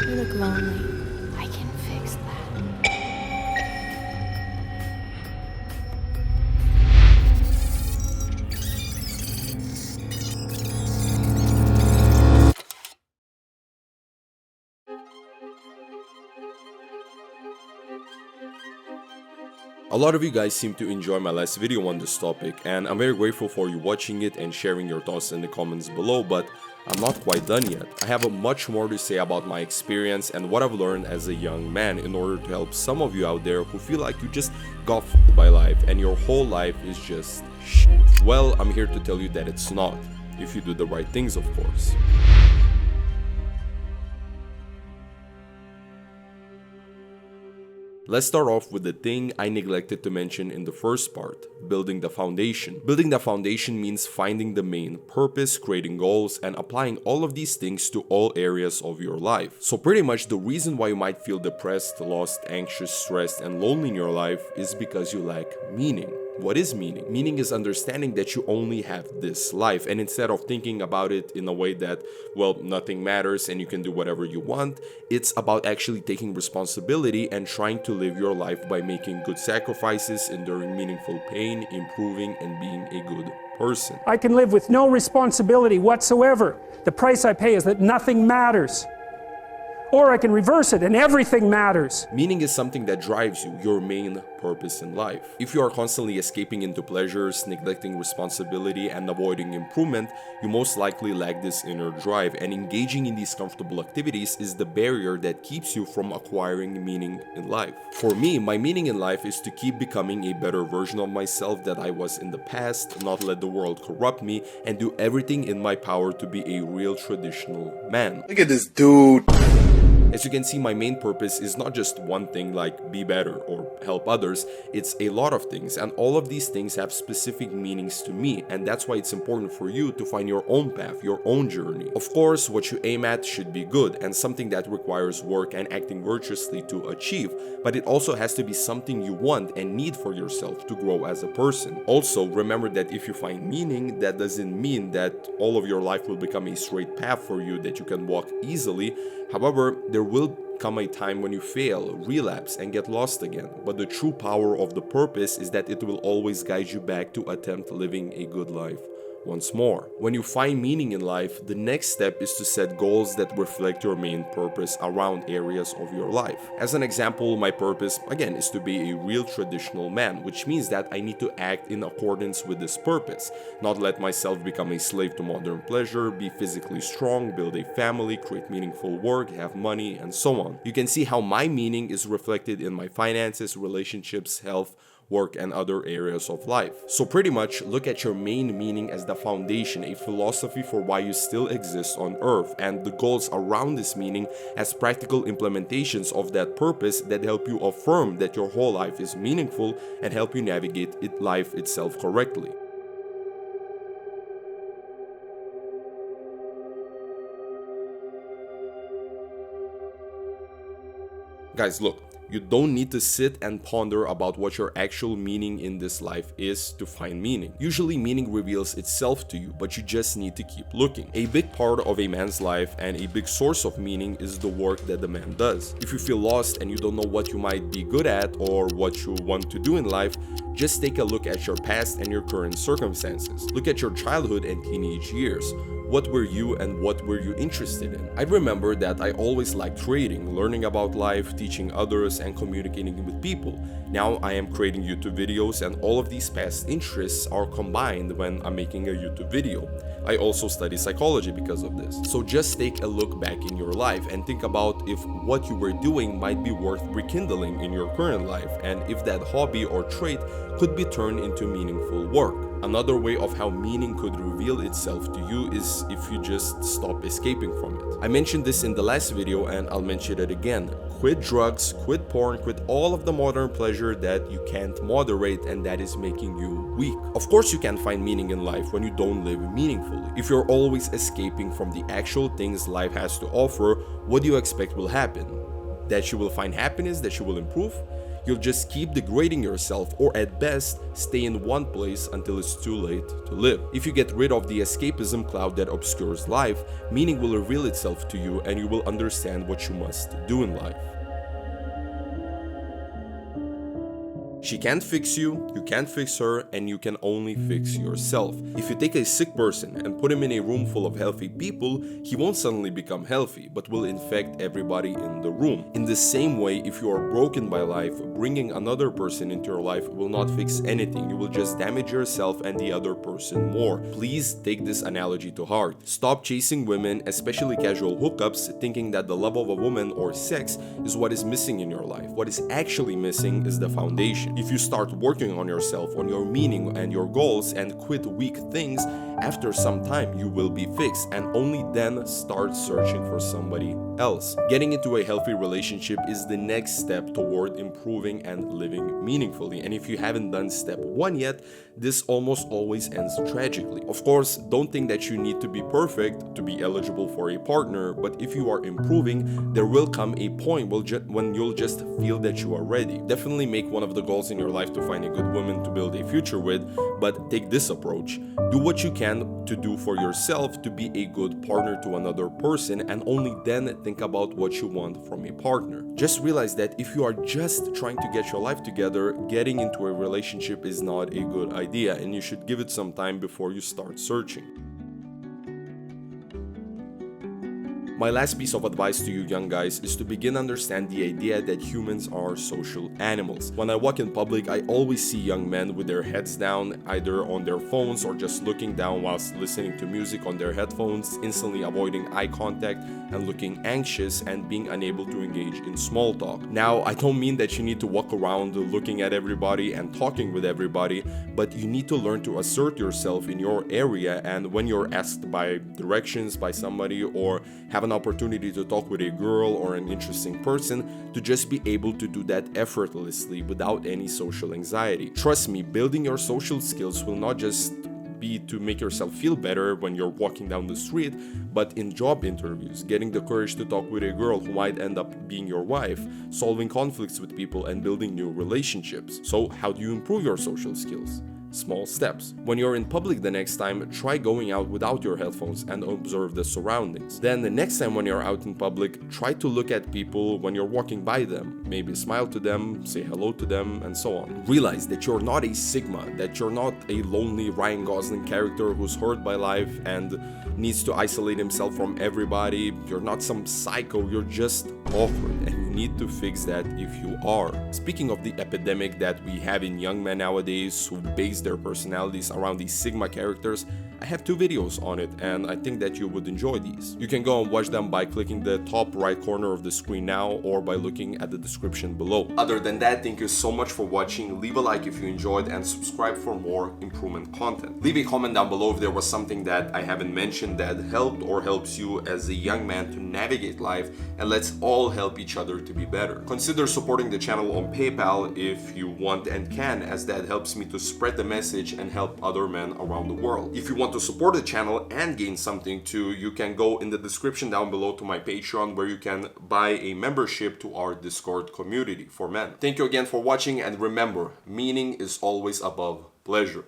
You look lonely. I can fix that. A lot of you guys seem to enjoy my last video on this topic, and I'm very grateful for you watching it and sharing your thoughts in the comments below, but I'm not quite done yet. I have much more to say about my experience and what I've learned as a young man in order to help some of you out there who feel like you just got f***ed by life and your whole life is just shit. Well, I'm here to tell you that it's not, if you do the right things, of course. Let's start off with the thing I neglected to mention in the first part, building the foundation. Building the foundation means finding the main purpose, creating goals, and applying all of these things to all areas of your life. So pretty much the reason why you might feel depressed, lost, anxious, stressed, and lonely in your life is because you lack meaning. What is meaning? Meaning is understanding that you only have this life, and instead of thinking about it in a way that, well, nothing matters and you can do whatever you want, it's about actually taking responsibility and trying to live your life by making good sacrifices, enduring meaningful pain, improving, and being a good person. I can live with no responsibility whatsoever. The price I pay is that nothing matters. Or I can reverse it and everything matters. Meaning is something that drives you, your main purpose in life. If you are constantly escaping into pleasures, neglecting responsibility, and avoiding improvement, you most likely lack this inner drive, and engaging in these comfortable activities is the barrier that keeps you from acquiring meaning in life. For me, my meaning in life is to keep becoming a better version of myself that I was in the past, not let the world corrupt me, and do everything in my power to be a real traditional man. Look at this dude. As you can see, my main purpose is not just one thing like be better or help others, it's a lot of things, and all of these things have specific meanings to me, and that's why it's important for you to find your own path, your own journey. Of course, what you aim at should be good and something that requires work and acting virtuously to achieve, but it also has to be something you want and need for yourself to grow as a person. Also, remember that if you find meaning, that doesn't mean that all of your life will become a straight path for you that you can walk easily. However, there will come a time when you fail, relapse, and get lost again. But the true power of the purpose is that it will always guide you back to attempt living a good life once more. When you find meaning in life, the next step is to set goals that reflect your main purpose around areas of your life. As an example, my purpose, again, is to be a real traditional man, which means that I need to act in accordance with this purpose, not let myself become a slave to modern pleasure, be physically strong, build a family, create meaningful work, have money, and so on. You can see how my meaning is reflected in my finances, relationships, health, work, and other areas of life. So pretty much look at your main meaning as the foundation, a philosophy for why you still exist on earth, and the goals around this meaning as practical implementations of that purpose that help you affirm that your whole life is meaningful and help you navigate life itself correctly. Guys, look, you don't need to sit and ponder about what your actual meaning in this life is to find meaning. Usually meaning reveals itself to you, but you just need to keep looking. A big part of a man's life and a big source of meaning is the work that the man does. If you feel lost and you don't know what you might be good at or what you want to do in life, just take a look at your past and your current circumstances. Look at your childhood and teenage years. What were you and what were you interested in? I remember that I always liked reading, learning about life, teaching others, and communicating with people. Now I am creating YouTube videos, and all of these past interests are combined when I'm making a YouTube video. I also study psychology because of this. So just take a look back in your life and think about if what you were doing might be worth rekindling in your current life, and if that hobby or trait could be turned into meaningful work. Another way of how meaning could reveal itself to you is if you just stop escaping from it. I mentioned this in the last video and I'll mention it again. Quit drugs, quit porn, quit all of the modern pleasure that you can't moderate and that is making you weak. Of course you can find meaning in life when you don't live meaningfully. If you're always escaping from the actual things life has to offer, what do you expect will happen? That you will find happiness, that you will improve? You'll just keep degrading yourself, or at best, stay in one place until it's too late to live. If you get rid of the escapism cloud that obscures life, meaning will reveal itself to you and you will understand what you must do in life. She can't fix you, you can't fix her, and you can only fix yourself. If you take a sick person and put him in a room full of healthy people, he won't suddenly become healthy, but will infect everybody in the room. In the same way, if you are broken by life, bringing another person into your life will not fix anything. You will just damage yourself and the other person more. Please take this analogy to heart. Stop chasing women, especially casual hookups, thinking that the love of a woman or sex is what is missing in your life. What is actually missing is the foundation. If you start working on yourself, on your meaning and your goals, and quit weak things, after some time you will be fixed, and only then start searching for somebody else. Getting into a healthy relationship is the next step toward improving and living meaningfully. And if you haven't done step 1 yet, this almost always ends tragically. Of course, don't think that you need to be perfect to be eligible for a partner, but if you are improving, there will come a point when you'll just feel that you are ready. Definitely make one of the goals in your life to find a good woman to build a future with, but take this approach. Do what you can to do for yourself to be a good partner to another person, and only then think about what you want from a partner. Just realize that if you are just trying to get your life together, getting into a relationship is not a good idea, and you should give it some time before you start searching. My last piece of advice to you young guys is to begin understand the idea that humans are social animals. When I walk in public, I always see young men with their heads down, either on their phones or just looking down whilst listening to music on their headphones, instantly avoiding eye contact and looking anxious and being unable to engage in small talk. Now, I don't mean that you need to walk around looking at everybody and talking with everybody, but you need to learn to assert yourself in your area, and when you're asked by directions by somebody or have an opportunity to talk with a girl or an interesting person, to just be able to do that effortlessly without any social anxiety. Trust me, building your social skills will not just be to make yourself feel better when you're walking down the street, but in job interviews, getting the courage to talk with a girl who might end up being your wife, solving conflicts with people, and building new relationships. So how do you improve your social skills? Small steps. When you're in public the next time, try going out without your headphones and observe the surroundings. Then the next time when you're out in public, try to look at people when you're walking by them. Maybe smile to them, say hello to them, and so on. Realize that you're not a Sigma, that you're not a lonely Ryan Gosling character who's hurt by life and needs to isolate himself from everybody. You're not some psycho, you're just awkward, and you need to fix that if you are. Speaking of the epidemic that we have in young men nowadays who base their personalities around these Sigma characters, I have 2 videos on it, and I think that you would enjoy these. You can go and watch them by clicking the top right corner of the screen now, or by looking at the description below. Other than that, thank you so much for watching. Leave a like if you enjoyed, and subscribe for more improvement content. Leave a comment down below if there was something that I haven't mentioned that helped or helps you as a young man to navigate life, and let's all help each other to be better. Consider supporting the channel on PayPal if you want and can, as that helps me to spread the message and help other men around the world. If you want to support the channel and gain something too, you can go in the description down below to my Patreon, where you can buy a membership to our Discord community for men. Thank you again for watching, and remember, meaning is always above pleasure.